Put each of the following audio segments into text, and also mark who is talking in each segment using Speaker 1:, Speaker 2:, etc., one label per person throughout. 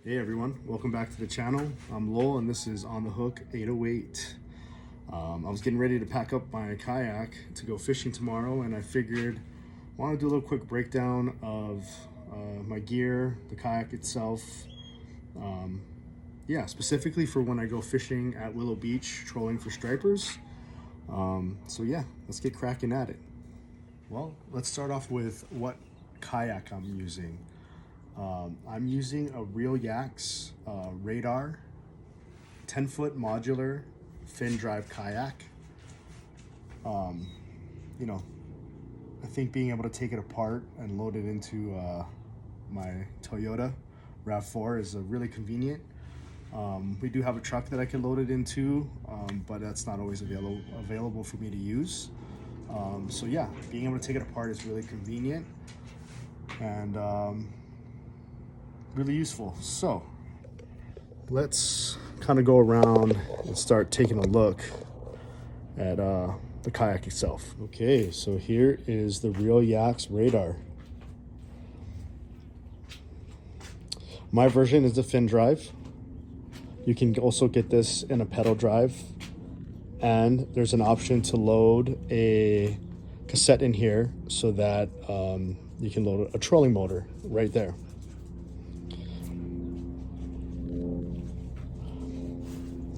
Speaker 1: Hey everyone, welcome back to the channel. I'm Lowell and this is On the Hook 808. I was getting ready to pack up my kayak to go fishing tomorrow, and I figured I want to do a little quick breakdown of my gear, the kayak itself. Yeah, specifically for when I go fishing at Willow Beach, trolling for stripers. So yeah, let's get cracking at it. Well, let's start off with what kayak I'm using. I'm using a Real Yaks Radar 10-foot modular fin drive kayak. You know, I think being able to take it apart and load it into my Toyota RAV4 is really convenient. We do have a truck that I can load it into, but that's not always available for me to use. So yeah, being able to take it apart is really convenient and really useful. So let's kind of go around and start taking a look at the kayak itself. Okay, so here is the Real Yaks Radar. My version is the fin drive. You can also get this in a pedal drive, and there's an option to load a cassette in here so that you can load a trolling motor right there.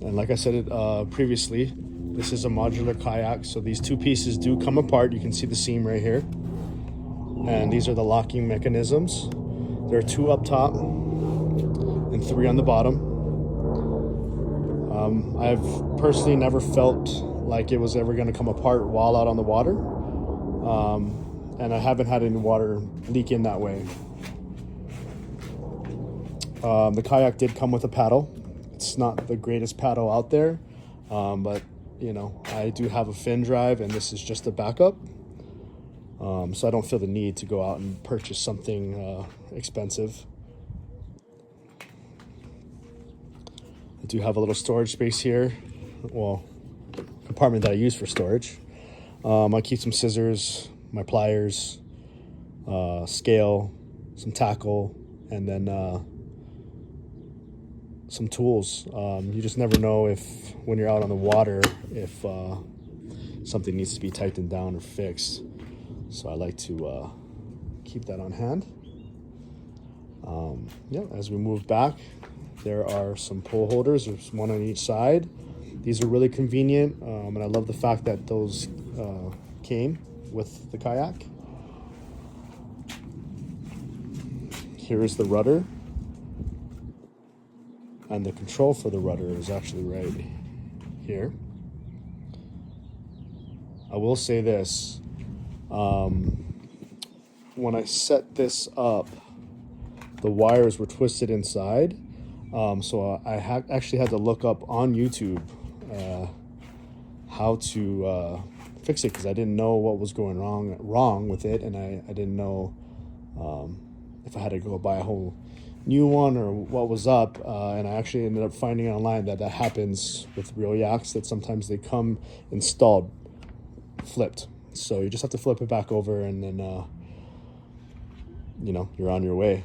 Speaker 1: And like I said previously, this is a modular kayak, so these two pieces do come apart. You can see the seam right here. And these are the locking mechanisms. There are two up top and three on the bottom. I've personally never felt like it was ever going to come apart while out on the water. And I haven't had any water leak in that way. The kayak did come with a paddle. It's not the greatest paddle out there, but you know, I do have a fin drive and this is just a backup. So I don't feel the need to go out and purchase something expensive. I do have a little storage space here. Well, compartment that I use for storage. I keep some scissors, my pliers, scale, some tackle, and then some tools. You just never know if when you're out on the water if something needs to be tightened down or fixed. So I like to keep that on hand. Yeah, as we move back, there are some pole holders. There's one on each side. These are really convenient, and I love the fact that those came with the kayak. Here is the rudder. And the control for the rudder is actually right here. I will say this. When I set this up, the wires were twisted inside. So I actually had to look up on YouTube how to fix it, because I didn't know what was going wrong with it, and I didn't know if I had to go buy a whole new one or what was up, and I actually ended up finding online that happens with Real Yaks, that sometimes they come installed flipped, so you just have to flip it back over and then you know, you're on your way.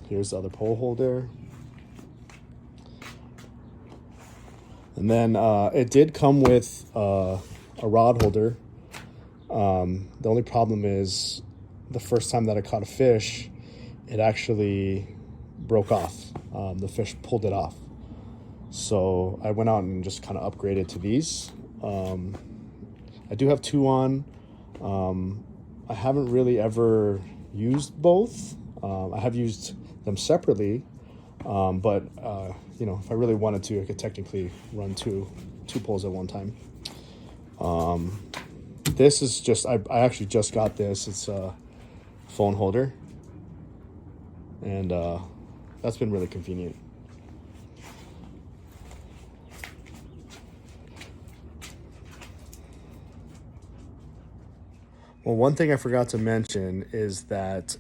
Speaker 1: Here's the other pole holder, and then it did come with a rod holder. The only problem is the first time that I caught a fish, it actually broke off. The fish pulled it off. So I went out and just kind of upgraded to these. I do have two on. I haven't really ever used both. I have used them separately, but you know, if I really wanted to, I could technically run two poles at one time. This is just, I actually just got this. It's a phone holder, and that's been really convenient. Well, one thing I forgot to mention is that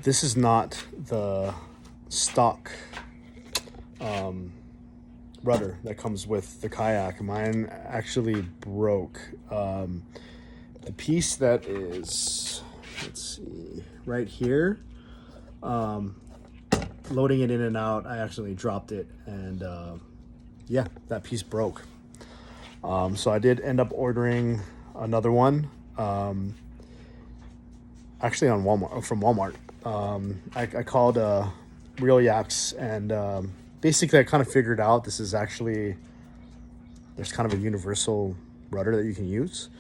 Speaker 1: this is not the stock rudder that comes with the kayak. Mine actually broke. The piece that is let's see, right here. Loading it in and out, I accidentally dropped it, and yeah, that piece broke. So I did end up ordering another one, actually on Walmart, from Walmart. I called Real Yaks, and basically I kind of figured out this is actually, there's kind of a universal rudder that you can use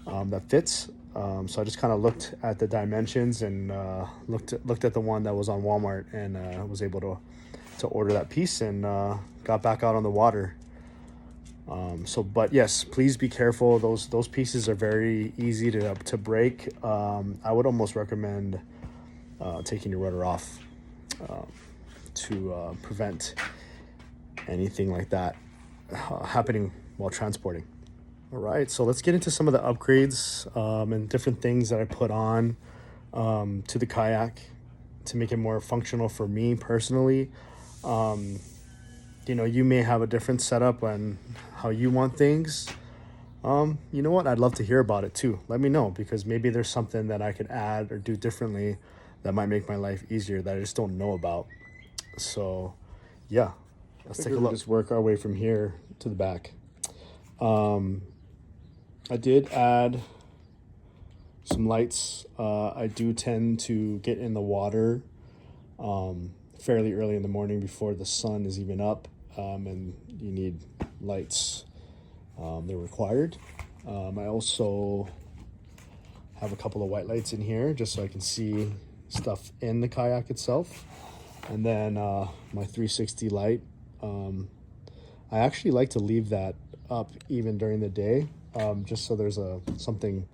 Speaker 1: that fits. So I just kind of looked at the dimensions and looked at the one that was on Walmart, and was able to order that piece, and got back out on the water. But yes, please be careful. Those pieces are very easy to break. I would almost recommend taking your rudder off to prevent anything like that happening while transporting. All right, so let's get into some of the upgrades and different things that I put on to the kayak to make it more functional for me personally. You know, you may have a different setup on how you want things. You know what? I'd love to hear about it too. Let me know, because maybe there's something that I could add or do differently that might make my life easier that I just don't know about. So, yeah, let's take a look. Just work our way from here to the back. I did add some lights. I do tend to get in the water fairly early in the morning before the sun is even up, and you need lights. They're required. I also have a couple of white lights in here just so I can see stuff in the kayak itself. And then my 360 light. I actually like to leave that up even during the day, just so there's something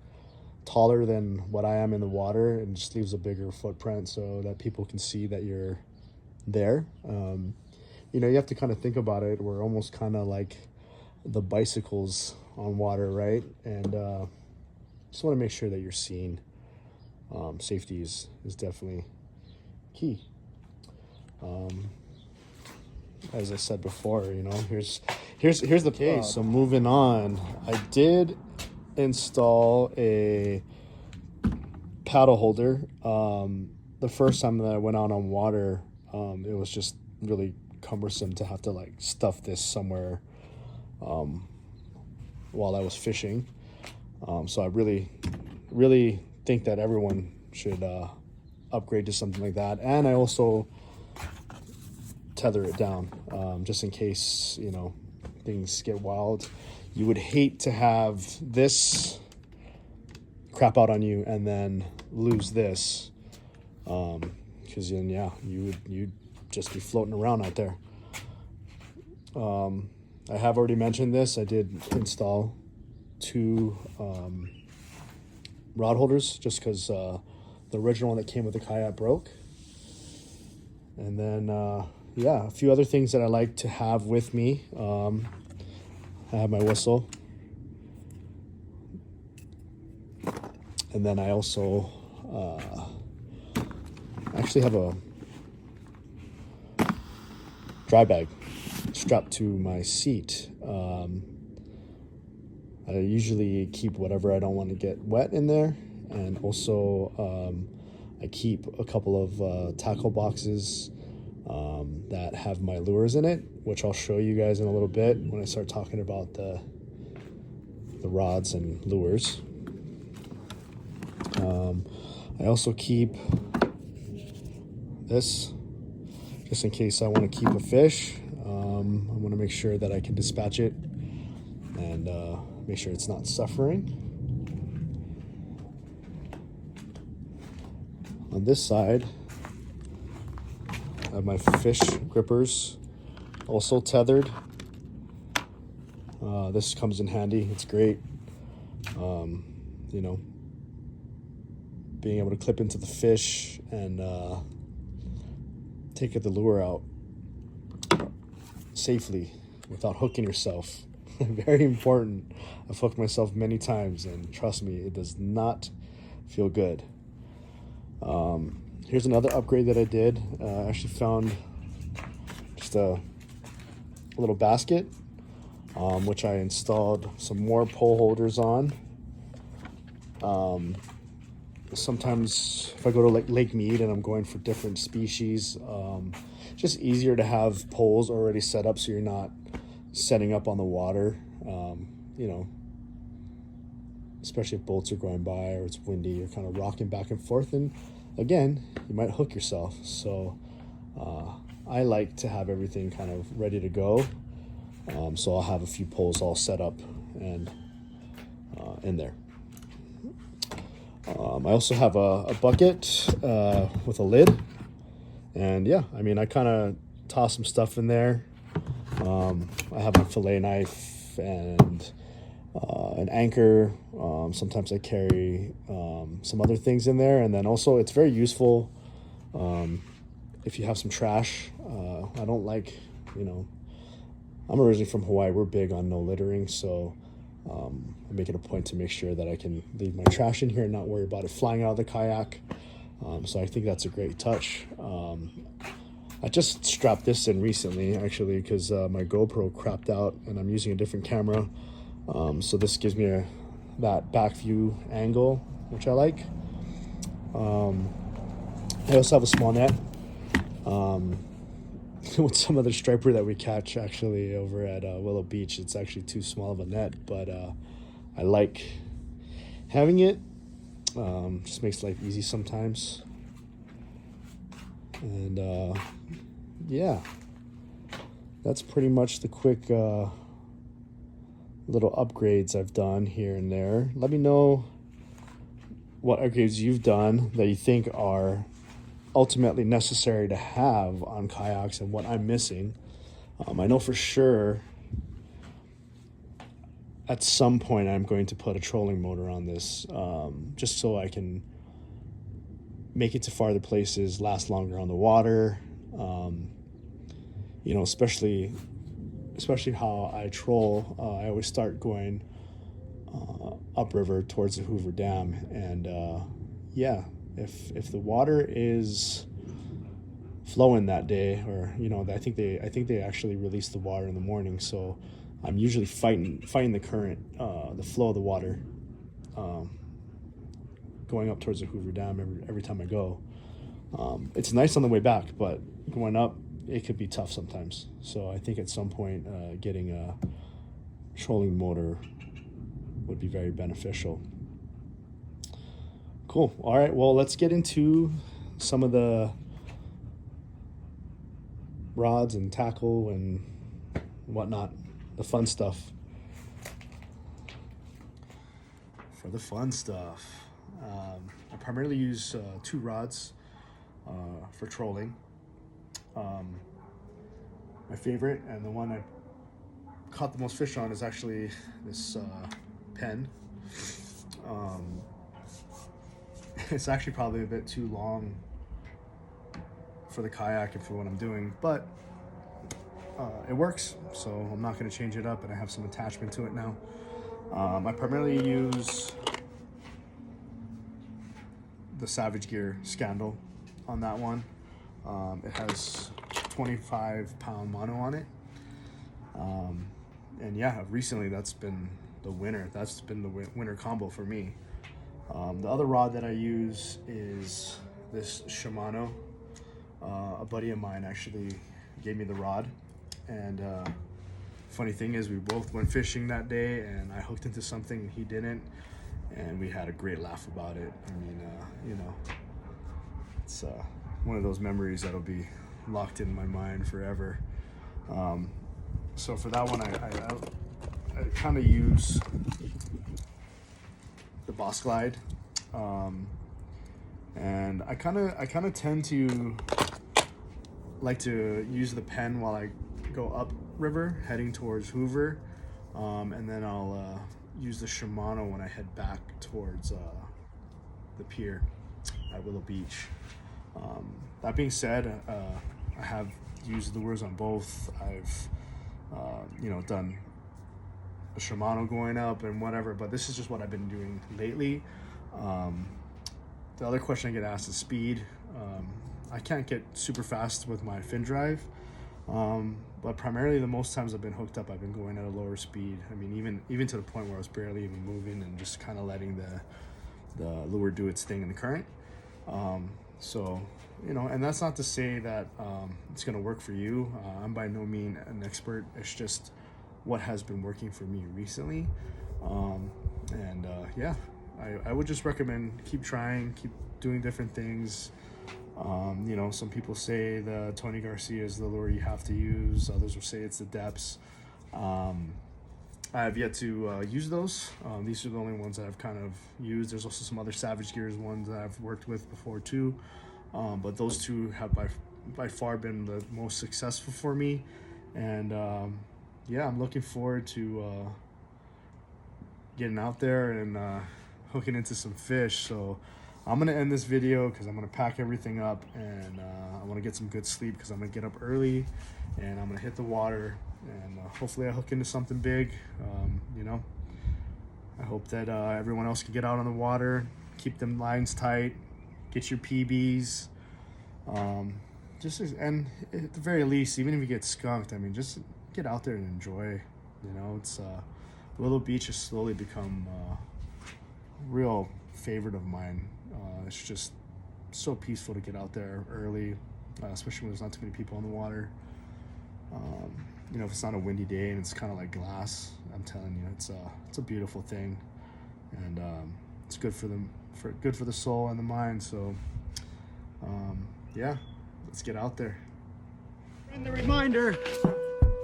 Speaker 1: taller than what I am in the water, and just leaves a bigger footprint so that people can see that you're there. You know, you have to kind of think about it. We're almost kind of like the bicycles on water, right? And just want to make sure that you're seen. Safety is definitely key. As I said before, you know, here's the case. So moving on, I did install a paddle holder. The first time that I went out on water, it was just really cumbersome to have to like stuff this somewhere while I was fishing. So I really think that everyone should upgrade to something like that. And I also tether it down just in case, you know, things get wild. You would hate to have this crap out on you and then lose this, because then you'd just be floating around out there. I have already mentioned this. I did install 2 rod holders just because the original one that came with the kayak broke. And then yeah, a few other things that I like to have with me. I have my whistle, and then I also actually have a dry bag strapped to my seat. I usually keep whatever I don't want to get wet in there, and also I keep a couple of tackle boxes that have my lures in it, which I'll show you guys in a little bit when I start talking about the rods and lures. I also keep this just in case I want to keep a fish. I want to make sure that I can dispatch it and make sure it's not suffering. On this side, I have my fish grippers also tethered. This comes in handy. It's great. You know, being able to clip into the fish and take the lure out safely without hooking yourself. Very important. I've hooked myself many times, and trust me, it does not feel good. Here's another upgrade that I did. I actually found just a little basket, which I installed some more pole holders on. sometimes if I go to like Lake Mead and I'm going for different species, just easier to have poles already set up so you're not setting up on the water, you know, especially if boats are going by or it's windy, you're kind of rocking back and forth, and again, you might hook yourself. So I like to have everything kind of ready to go. So I'll have a few poles all set up and in there. I also have a bucket with a lid, and yeah, I mean, I kind of toss some stuff in there. I have my fillet knife and an anchor. Sometimes I carry some other things in there, and then also it's very useful if you have some trash. I don't like, you know, I'm originally from Hawaii. We're big on no littering, so I make it a point to make sure that I can leave my trash in here and not worry about it flying out of the kayak. So I think that's a great touch. I just strapped this in recently, actually, because my GoPro crapped out and I'm using a different camera. So this gives me that back view angle, which I like. I also have a small net with some other striper that we catch actually over at Willow Beach. It's actually too small of a net, but I like having it. Just makes life easy sometimes. And yeah, that's pretty much the quick little upgrades I've done here and there. Let me know what upgrades you've done that you think are ultimately necessary to have on kayaks and what I'm missing. I know for sure at some point I'm going to put a trolling motor on this, just so I can make it to farther places, last longer on the water. You know, especially how I troll. I always start going upriver towards the Hoover Dam, and yeah, if the water is flowing that day, or you know, I think they actually release the water in the morning, so I'm usually fighting the current, the flow of the water, going up towards the Hoover Dam every time I go. It's nice on the way back, but going up, it could be tough sometimes. So I think at some point getting a trolling motor would be very beneficial. Cool. All right, well, let's get into some of the rods and tackle and whatnot, the fun stuff. For the fun stuff, I primarily use 2 rods for trolling. My favorite and the one I caught the most fish on is actually this pen. It's actually probably a bit too long for the kayak and for what I'm doing, but it works, so I'm not going to change it up, and I have some attachment to it now. I primarily use the Savage Gear Scandal on that one. It has 25-pound mono on it, and yeah, recently that's been the winner. That's been the winner combo for me. The other rod that I use is this Shimano. A buddy of mine actually gave me the rod, and funny thing is we both went fishing that day, and I hooked into something and he didn't, and we had a great laugh about it. I mean, you know, it's one of those memories that'll be locked in my mind forever. So for that one, I kind of use the Boss Glide, and I kind of tend to like to use the pen while I go up river heading towards Hoover, and then I'll use the Shimano when I head back towards the pier at Willow Beach. That being said, I have used the lures on both. I've you know, done a Shimano going up and whatever, but this is just what I've been doing lately. The other question I get asked is speed. I can't get super fast with my fin drive, but primarily the most times I've been hooked up, I've been going at a lower speed. I mean, even to the point where I was barely even moving and just kind of letting the lure do its thing in the current. So, you know, and that's not to say that it's going to work for you. I'm by no means an expert. It's just what has been working for me recently. Yeah, I would just recommend keep trying, keep doing different things. You know, some people say the Tony Garcia is the lure you have to use. Others will say it's the depths. I have yet to use those. These are the only ones that I've kind of used. There's also some other Savage Gears ones that I've worked with before too. But those two have by far been the most successful for me. And yeah, I'm looking forward to getting out there and hooking into some fish. So I'm gonna end this video because I'm gonna pack everything up, and I want to get some good sleep because I'm gonna get up early and I'm gonna hit the water, and hopefully I hook into something big. You know, I hope that everyone else can get out on the water, keep them lines tight, get your PBs. And at the very least, even if you get skunked, I mean, just get out there and enjoy. You know, it's Willow Beach has slowly become a real favorite of mine. It's just so peaceful to get out there early, especially when there's not too many people on the water. You know, if it's not a windy day and it's kind of like glass, I'm telling you, it's a beautiful thing, and it's good for them, good for the soul and the mind. So yeah, let's get out there.
Speaker 2: And the reminder,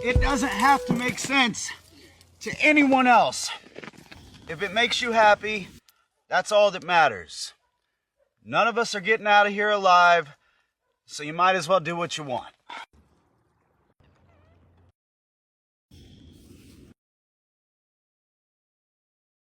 Speaker 2: it doesn't have to make sense to anyone else. If it makes you happy, that's all that matters. None of us are getting out of here alive, so you might as well do what you want.